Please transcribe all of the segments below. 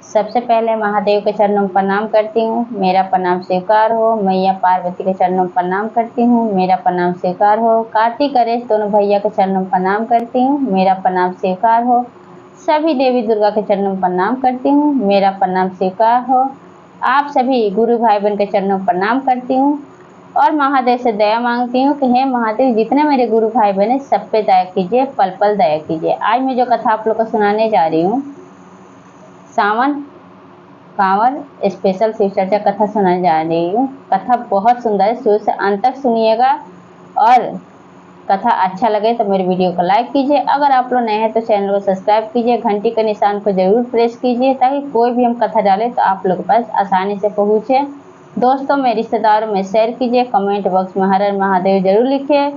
सबसे पहले महादेव के चरणों में प्रणाम करती हूँ, मेरा प्रणाम स्वीकार हो। मैया पार्वती के चरणों में प्रणाम करती हूँ, मेरा प्रणाम स्वीकार हो। कार्तिक गणेश दोनों भैया के चरणों में प्रणाम करती हूँ, मेरा प्रणाम स्वीकार हो। सभी देवी दुर्गा के चरणों में प्रणाम करती हूँ, मेरा प्रणाम स्वीकार हो। आप सभी गुरु भाई बहन के चरणों में प्रणाम करती हूँ और महादेव से दया मांगती हूँ कि हे महादेव, जितने मेरे गुरु भाई बहन हैं सब पे दया कीजिए, पल पल दया कीजिए। आज मैं जो कथा आप लोग को सुनाने जा रही हूँ, सावन कांवर स्पेशल शिव चर्चा कथा सुनाने जा रही हूँ। कथा बहुत सुंदर है, शुरू से अंत तक सुनिएगा और कथा अच्छा लगे तो मेरे वीडियो को लाइक कीजिए। अगर आप लोग नए हैं तो चैनल को सब्सक्राइब कीजिए, घंटी के निशान को जरूर प्रेस कीजिए ताकि कोई भी हम कथा डालें तो आप लोग के पास आसानी से पहुँचे। दोस्तों में, रिश्तेदारों में शेयर कीजिए, कमेंट बॉक्स में हर हर महादेव जरूर लिखिए।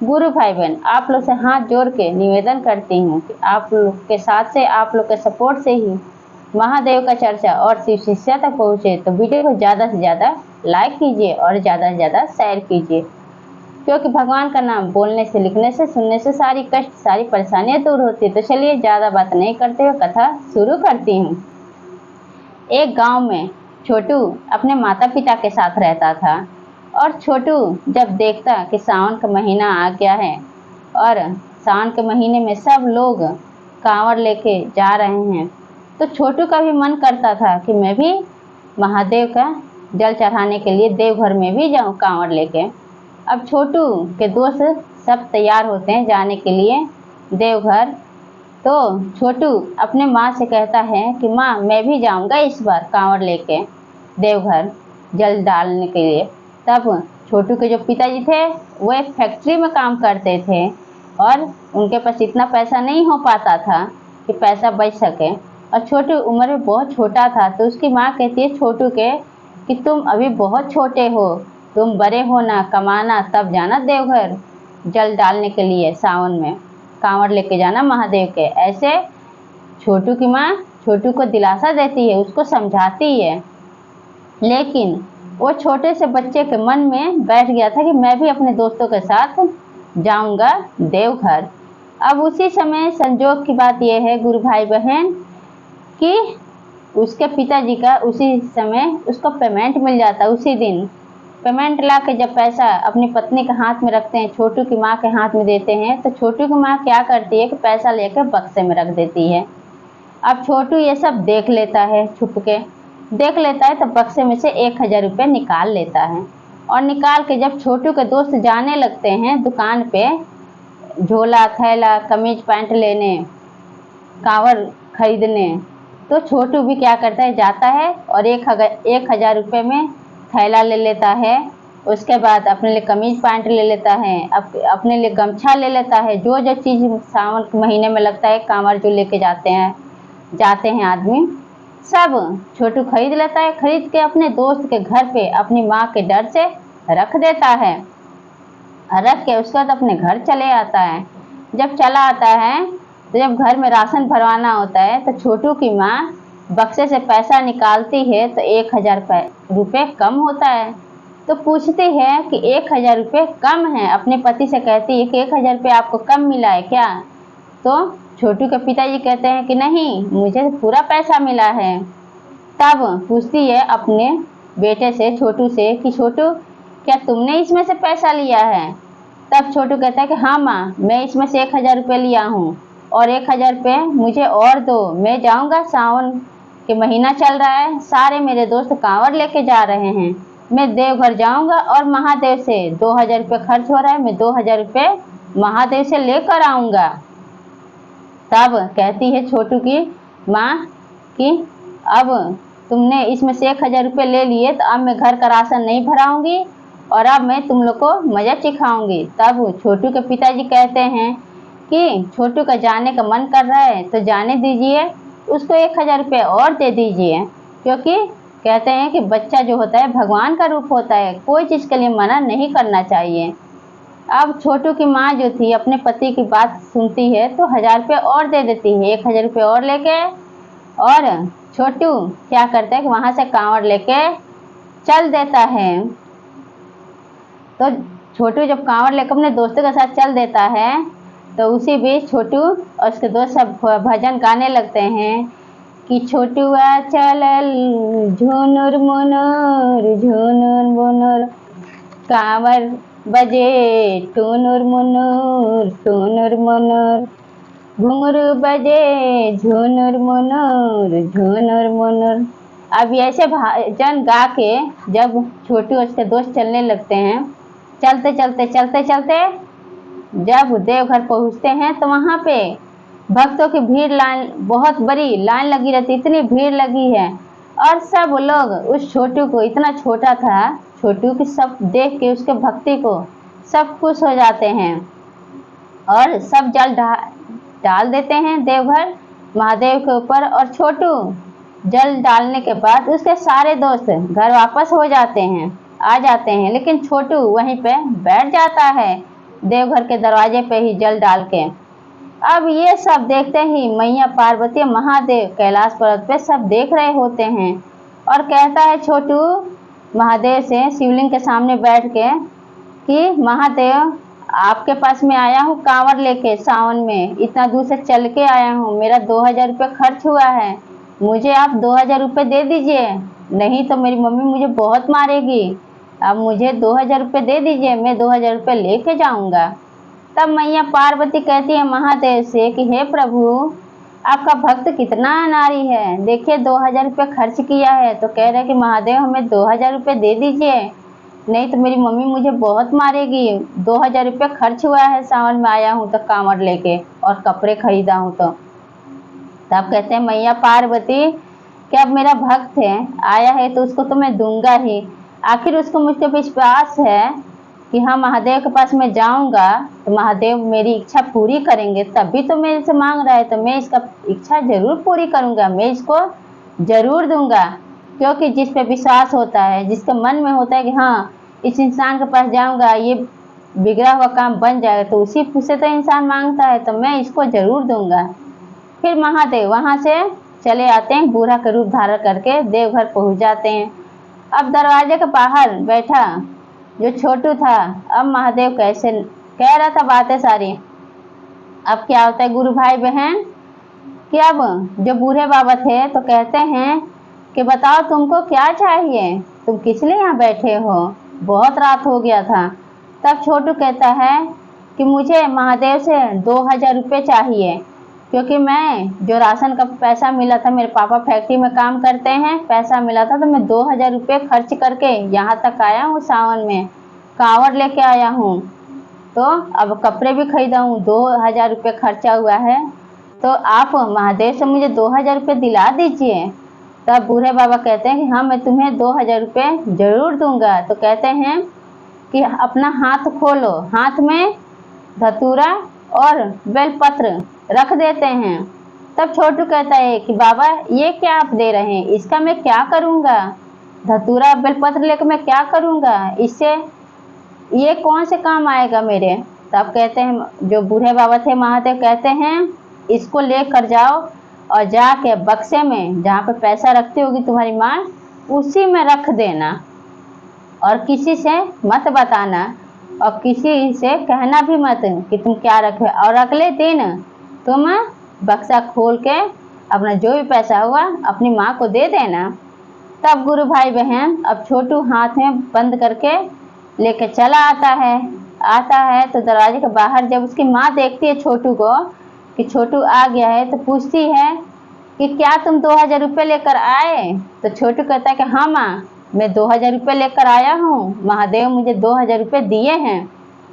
गुरु भाई बहन, आप लोग से हाथ जोड़ के निवेदन करती हूँ कि आप लोग के साथ से, आप लोग के सपोर्ट से ही महादेव का चर्चा और शिव शिष्या तक पहुँचे। तो वीडियो को ज़्यादा से ज़्यादा लाइक कीजिए और ज़्यादा से ज़्यादा शेयर कीजिए, क्योंकि भगवान का नाम बोलने से, लिखने से, सुनने से सारी कष्ट, सारी परेशानियां दूर होती है। तो चलिए ज़्यादा बात नहीं करते हुए कथा शुरू करती हूँ। एक गांव में छोटू अपने माता पिता के साथ रहता था और छोटू जब देखता कि सावन का महीना आ गया है और सावन के महीने में सब लोग कांवर लेके जा रहे हैं, तो छोटू का भी मन करता था कि मैं भी महादेव का जल चढ़ाने के लिए देवघर में भी जाऊं कांवर लेके। अब छोटू के दोस्त सब तैयार होते हैं जाने के लिए देवघर। तो छोटू अपने माँ से कहता है कि माँ, मैं भी जाऊंगा इस बार कांवर लेके देवघर जल डालने के लिए। तब छोटू के जो पिताजी थे वो एक फैक्ट्री में काम करते थे और उनके पास इतना पैसा नहीं हो पाता था कि पैसा बच सके, और छोटू उम्र में बहुत छोटा था। तो उसकी माँ कहती है छोटू के कि तुम अभी बहुत छोटे हो, तुम बड़े हो ना, कमाना, तब जाना देवघर जल डालने के लिए, सावन में कांवर लेके जाना महादेव के। ऐसे छोटू की माँ छोटू को दिलासा देती है, उसको समझाती है। लेकिन वो छोटे से बच्चे के मन में बैठ गया था कि मैं भी अपने दोस्तों के साथ जाऊंगा देवघर। अब उसी समय संजोग की बात यह है गुरु भाई बहन कि उसके पिताजी का उसी समय उसको पेमेंट मिल जाता। उसी दिन पेमेंट ला के जब पैसा अपनी पत्नी के हाथ में रखते हैं, छोटू की माँ के हाथ में देते हैं, तो छोटू की माँ क्या करती है कि पैसा लेकर बक्से में रख देती है। अब छोटू ये सब देख लेता है, छुप के देख लेता है, तो बक्से में से 1000 रुपये निकाल लेता है। और निकाल के जब छोटू के दोस्त जाने लगते हैं दुकान पे झोला, थैला, कमीज, पैंट लेने, कांवर खरीदने, तो छोटू भी क्या करता है, जाता है और 1000 रुपये में थैला ले लेता है। उसके बाद अपने लिए कमीज पैंट ले लेता है, अपने लिए गमछा ले लेता है। जो जो चीज़ सावन के महीने में लगता है, कांवर जो लेके जाते हैं आदमी, सब छोटू खरीद लेता है। खरीद के अपने दोस्त के घर पे अपनी माँ के डर से रख देता है। रख के उसके बाद अपने घर चले आता है। जब चला आता है तो जब घर में राशन भरवाना होता है तो छोटू की माँ बक्से से पैसा निकालती है तो 1000 रुपये कम होता है। तो पूछती है कि 1000 रुपये कम है, अपने पति से कहती है कि 1000 रुपये आपको कम मिला है क्या? तो छोटू के पिताजी कहते हैं कि नहीं, मुझे तो पूरा पैसा मिला है। तब पूछती है अपने बेटे से, छोटू से, कि छोटू, क्या तुमने इसमें से पैसा लिया है? तब छोटू कहता है कि हाँ माँ, मैं इसमें से 1000 रुपये लिया हूँ और 1000 रुपये मुझे और दो, मैं जाऊँगा। सावन के महीना चल रहा है, सारे मेरे दोस्त कांवर लेके जा रहे हैं, मैं देवघर जाऊँगा और महादेव से 2000 रुपये खर्च हो रहा है, मैं 2000 रुपये महादेव से लेकर आऊँगा। तब कहती है छोटू की माँ कि अब तुमने इसमें से 1000 रुपये ले लिए, तो अब मैं घर का राशन नहीं भराऊंगी और अब मैं तुम लोग को मजा चिखाऊंगी। तब छोटू के पिताजी कहते हैं कि छोटू का जाने का मन कर रहा है तो जाने दीजिए, उसको 1000 रुपये और दे दीजिए, क्योंकि कहते हैं कि बच्चा जो होता है भगवान का रूप होता है, कोई चीज़ के लिए मना नहीं करना चाहिए। अब छोटू की माँ जो थी अपने पति की बात सुनती है तो 1000 रुपये और दे देती है, 1000 रुपये और लेके, और छोटू क्या करता है कि वहाँ से कांवर लेके चल देता है। तो छोटू जब कांवर लेकर अपने दोस्तों के साथ चल देता है तो उसी बीच छोटू और उसके दोस्त सब भजन गाने लगते हैं कि छोटुआ चलल झुनुर मुनुर झुनुर मुनुर, कांवर बजे टुनुर मुनुर टुनुर मुनुर, घुंघरू बजे झुनुर मुनुर झुनुर मुनुर। अब ऐसे भजन गा के जब छोटू उसके दोस्त चलने लगते हैं, चलते चलते चलते चलते जब देवघर पहुंचते हैं तो वहां पे भक्तों की भीड़, लाइन बहुत बड़ी लाइन लगी रहती, इतनी भीड़ लगी है। और सब लोग उस छोटू को, इतना छोटा था छोटू की, सब देख के उसके भक्ति को सब खुश हो जाते हैं और सब जल डाल देते हैं देवघर महादेव के ऊपर। और छोटू जल डालने के बाद उसके सारे दोस्त घर वापस हो जाते हैं, आ जाते हैं, लेकिन छोटू वहीं पे बैठ जाता है देवघर के दरवाजे पे ही जल डाल के। अब ये सब देखते ही मैया पार्वती महादेव कैलाश पर्वत पे सब देख रहे होते हैं और कहता है छोटू महादेव से शिवलिंग के सामने बैठ के कि महादेव आपके पास में आया हूँ कांवर लेके, सावन में इतना दूर से चल के आया हूँ, मेरा 2000 रुपये खर्च हुआ है, मुझे आप 2000 रुपये दे दीजिए, नहीं तो मेरी मम्मी मुझे बहुत मारेगी। अब मुझे 2000 रुपये दे दीजिए, मैं 2000 रुपये लेके जाऊंगा। तब मैया पार्वती कहती है महादेव से कि हे प्रभु, आपका भक्त कितना अनाड़ी है, देखिए 2000 रुपये खर्च किया है तो कह रहे कि महादेव हमें 2000 रुपये दे दीजिए, नहीं तो मेरी मम्मी मुझे बहुत मारेगी। 2000 रुपये खर्च हुआ है, सावन में आया हूँ तो कांवड़ लेके और कपड़े खरीदा हूँ। तो तब कहते हैं मैया पार्वती कि अब मेरा भक्त है, आया है तो उसको तो मैं दूंगा ही, आखिर उसको मुझ पर विश्वास है कि हाँ महादेव के पास मैं जाऊंगा तो महादेव मेरी इच्छा पूरी करेंगे, तभी तो मेरे से मांग रहा है, तो मैं इसका इच्छा जरूर पूरी करूंगा, मैं इसको जरूर दूंगा। क्योंकि जिस पे विश्वास होता है, जिसके मन में होता है कि हाँ इस इंसान के पास जाऊंगा ये बिगड़ा हुआ काम बन जाएगा, तो उसी से तो इंसान मांगता है, तो मैं इसको जरूर दूंगा। फिर महादेव वहां से चले आते हैं, बूढ़ा का रूप धारण करके देवघर पहुंच जाते हैं। अब दरवाजे के बाहर बैठा जो छोटू था, अब महादेव कैसे कह रहा था बातें सारी। अब क्या होता है गुरु भाई बहन कि अब जो बूढ़े बाबा थे तो कहते हैं कि बताओ तुमको क्या चाहिए, तुम किस लिए यहाँ बैठे हो, बहुत रात हो गया था। तब छोटू कहता है कि मुझे महादेव से 2000 रुपये चाहिए, क्योंकि मैं जो राशन का पैसा मिला था, मेरे पापा फैक्ट्री में काम करते हैं, पैसा मिला था तो मैं 2000 रुपये खर्च करके यहाँ तक आया हूँ, सावन में कांवड़ लेके आया हूँ, तो अब कपड़े भी खरीदा हूँ, 2000 रुपये खर्चा हुआ है, तो आप महादेव से मुझे 2000 रुपये दिला दीजिए। तब बूढ़े बाबा कहते हैं कि हाँ मैं तुम्हें 2000 रुपये जरूर दूंगा। तो कहते हैं कि अपना हाथ खोलो, हाथ में धतूरा और बेलपत्र रख देते हैं। तब छोटू कहता है कि बाबा ये क्या आप दे रहे हैं, इसका मैं क्या करूँगा, धतूरा बेलपत्र लेकर मैं क्या करूँगा, इससे ये कौन से काम आएगा मेरे। तब कहते हैं जो बूढ़े बाबा थे महादेव कहते हैं इसको लेकर जाओ और जाके बक्से में जहाँ पे पैसा रखती होगी तुम्हारी माँ, उसी में रख देना और किसी से मत बताना और किसी से कहना भी मत कि तुम क्या रखे। और अगले दिन तुम बक्सा खोल के अपना जो भी पैसा हुआ अपनी माँ को दे देना। तब गुरु भाई बहन अब छोटू हाथ में बंद करके लेके चला आता है तो दरवाजे के बाहर जब उसकी माँ देखती है छोटू को कि छोटू आ गया है, तो पूछती है कि क्या तुम 2000 रुपये लेकर आए। तो छोटू कहता है कि हाँ माँ मैं 2000 रुपये लेकर आया हूँ, महादेव मुझे 2000 रुपये दिए हैं,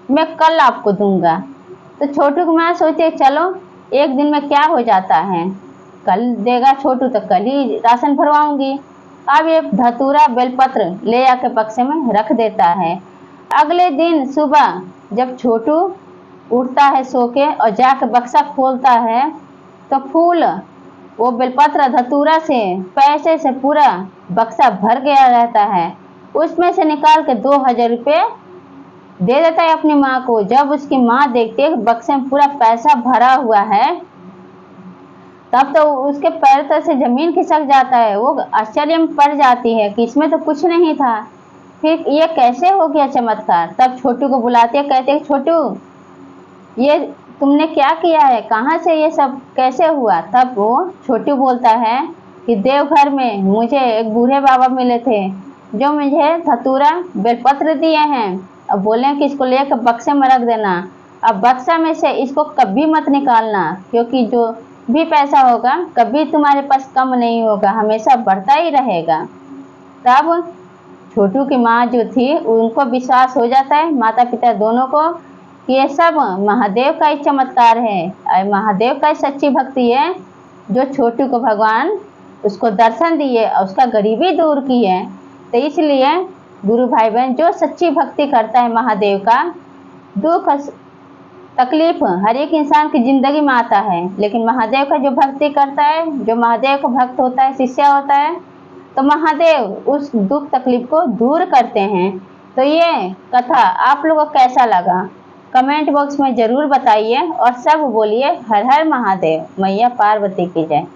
मैं कल आपको दूंगा। तो छोटू की माँ सोचती है चलो एक दिन में क्या हो जाता है, कल देगा छोटू तो कल ही राशन भरवाऊंगी। अब ये धतूरा बेलपत्र ले आके बक्से में रख देता है। अगले दिन सुबह जब छोटू उठता है सो के और जाके बक्सा खोलता है तो फूल वो बेलपत्र धतूरा से पैसे से पूरा बक्सा भर गया रहता है। उसमें से निकाल के 2000 रुपये दे देता है अपनी माँ को। जब उसकी माँ देखती है बक्से में पूरा पैसा भरा हुआ है तब तो उसके पैर तले से जमीन खिसक जाता है, वो आश्चर्य में पड़ जाती है कि इसमें तो कुछ नहीं था, फिर ये कैसे हो गया चमत्कार। तब छोटू को बुलाते हैं, कहते हैं छोटू ये तुमने क्या किया है, कहाँ से ये सब कैसे हुआ। तब वो छोटू बोलता है कि देवघर में मुझे एक बूढ़े बाबा मिले थे जो मुझे धतूरा बेलपत्र दिए हैं। अब बोले कि इसको लेकर बक्से में रख देना। अब बक्सा में से इसको कभी मत निकालना, क्योंकि जो भी पैसा होगा कभी तुम्हारे पास कम नहीं होगा, हमेशा बढ़ता ही रहेगा। तब छोटू की माँ जो थी उनको विश्वास हो जाता है, माता पिता दोनों को, कि ये सब महादेव का ही चमत्कार है और महादेव का ही सच्ची भक्ति है जो छोटू को भगवान उसको दर्शन दिए और उसका गरीबी दूर की है। तो इसलिए गुरु भाई बहन, जो सच्ची भक्ति करता है महादेव का, दुख तकलीफ हर एक इंसान की जिंदगी में आता है, लेकिन महादेव का जो भक्ति करता है, जो महादेव का भक्त होता है, शिष्य होता है, तो महादेव उस दुख तकलीफ को दूर करते हैं। तो ये कथा आप लोगों को कैसा लगा कमेंट बॉक्स में जरूर बताइए और सब बोलिए हर हर महादेव, मैया पार्वती की जय।